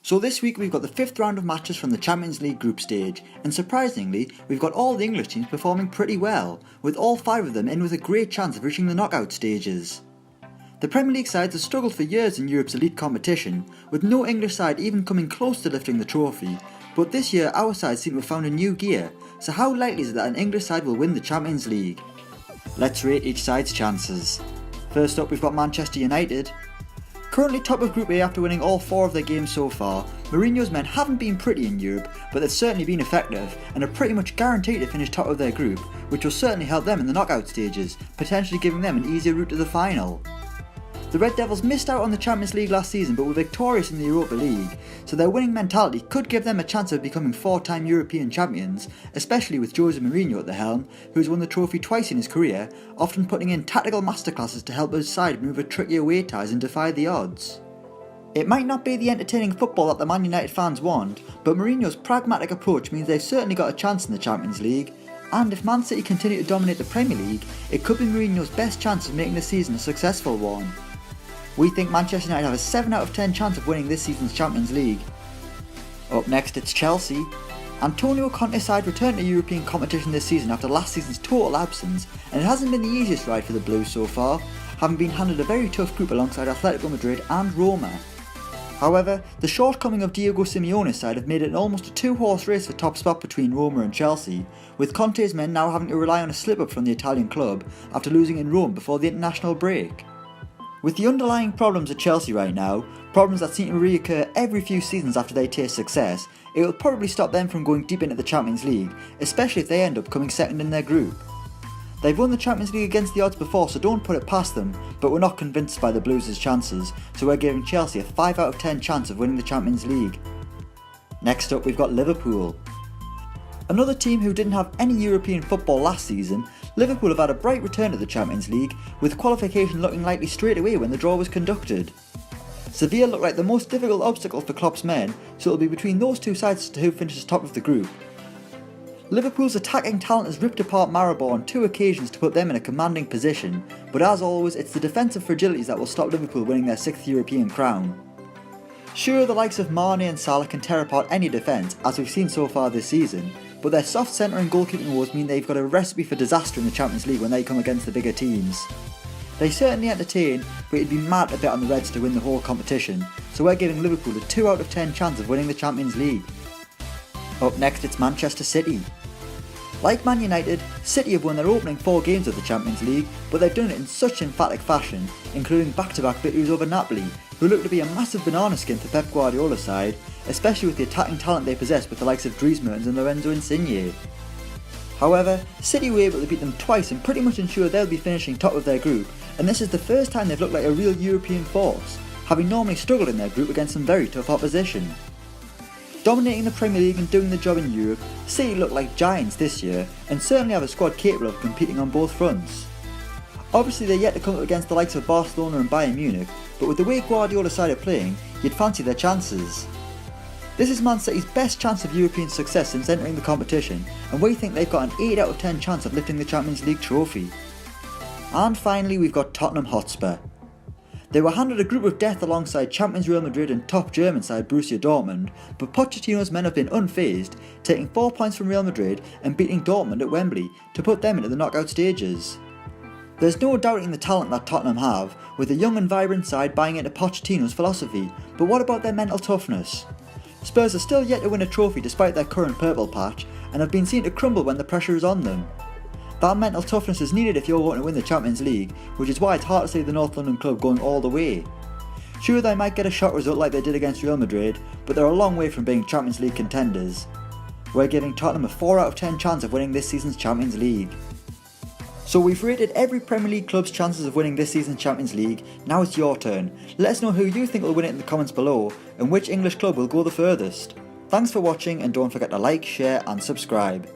So this week we've got the 5th round of matches from the Champions League group stage, and surprisingly, we've got all the English teams performing pretty well, with all 5 of them in with a great chance of reaching the knockout stages. The Premier League sides have struggled for years in Europe's elite competition, with no English side even coming close to lifting the trophy, but this year our side seem to have found a new gear, so how likely is it that an English side will win the Champions League? Let's rate each side's chances. First up we've got Manchester United. Currently top of Group A after winning all 4 of their games so far, Mourinho's men haven't been pretty in Europe, but they've certainly been effective and are pretty much guaranteed to finish top of their group, which will certainly help them in the knockout stages, potentially giving them an easier route to the final. The Red Devils missed out on the Champions League last season but were victorious in the Europa League, so their winning mentality could give them a chance of becoming 4-time European champions, especially with Jose Mourinho at the helm, who has won the trophy twice in his career, often putting in tactical masterclasses to help his side move tricky away ties and defy the odds. It might not be the entertaining football that the Man United fans want, but Mourinho's pragmatic approach means they've certainly got a chance in the Champions League, and if Man City continue to dominate the Premier League, it could be Mourinho's best chance of making the season a successful one. We think Manchester United have a 7 out of 10 chance of winning this season's Champions League. Up next it's Chelsea. Antonio Conte's side returned to European competition this season after last season's total absence, and it hasn't been the easiest ride for the Blues so far, having been handed a very tough group alongside Atletico Madrid and Roma. However, the shortcoming of Diego Simeone's side have made it almost a 2-horse race for top spot between Roma and Chelsea, with Conte's men now having to rely on a slip-up from the Italian club after losing in Rome before the international break. With the underlying problems at Chelsea right now, problems that seem to reoccur every few seasons after they taste success, it will probably stop them from going deep into the Champions League, especially if they end up coming second in their group. They've won the Champions League against the odds before, so don't put it past them, but we're not convinced by the Blues' chances, so we're giving Chelsea a 5 out of 10 chance of winning the Champions League. Next up we've got Liverpool. Another team who didn't have any European football last season, Liverpool have had a bright return to the Champions League, with qualification looking likely straight away when the draw was conducted. Sevilla look like the most difficult obstacle for Klopp's men, so it'll be between those two sides as to who finishes top of the group. Liverpool's attacking talent has ripped apart Maribor on 2 occasions to put them in a commanding position, but as always it's the defensive fragilities that will stop Liverpool winning their 6th European crown. Sure, the likes of Mane and Salah can tear apart any defence, as we've seen so far this season, but their soft centre and goalkeeping woes mean they've got a recipe for disaster in the Champions League when they come against the bigger teams. They certainly entertain, but it'd be mad to bet on the Reds to win the whole competition, so we're giving Liverpool a 2 out of 10 chance of winning the Champions League. Up next it's Manchester City. Like Man United, City have won their opening 4 games of the Champions League, but they've done it in such emphatic fashion, including back-to-back victories over Napoli, who look to be a massive banana skin for Pep Guardiola's side, especially with the attacking talent they possess with the likes of Dries Mertens and Lorenzo Insigne. However, City were able to beat them twice and pretty much ensure they'll be finishing top of their group, and this is the first time they've looked like a real European force, having normally struggled in their group against some very tough opposition. Dominating the Premier League and doing the job in Europe, City look like giants this year and certainly have a squad capable of competing on both fronts. Obviously they're yet to come up against the likes of Barcelona and Bayern Munich, but with the way Guardiola's side are playing, you'd fancy their chances. This is Man City's best chance of European success since entering the competition, and we think they've got an 8 out of 10 chance of lifting the Champions League trophy. And finally we've got Tottenham Hotspur. They were handed a group of death alongside champions Real Madrid and top German side Borussia Dortmund, but Pochettino's men have been unfazed, taking 4 points from Real Madrid and beating Dortmund at Wembley to put them into the knockout stages. There's no doubting the talent that Tottenham have, with a young and vibrant side buying into Pochettino's philosophy, but what about their mental toughness? Spurs are still yet to win a trophy despite their current purple patch, and have been seen to crumble when the pressure is on them. That mental toughness is needed if you're going to win the Champions League, which is why it's hard to see the North London club going all the way. Sure, they might get a shock result like they did against Real Madrid, but they're a long way from being Champions League contenders. We're giving Tottenham a 4 out of 10 chance of winning this season's Champions League. So we've rated every Premier League club's chances of winning this season's Champions League, now it's your turn. Let us know who you think will win it in the comments below, and which English club will go the furthest. Thanks for watching, and don't forget to like, share and subscribe.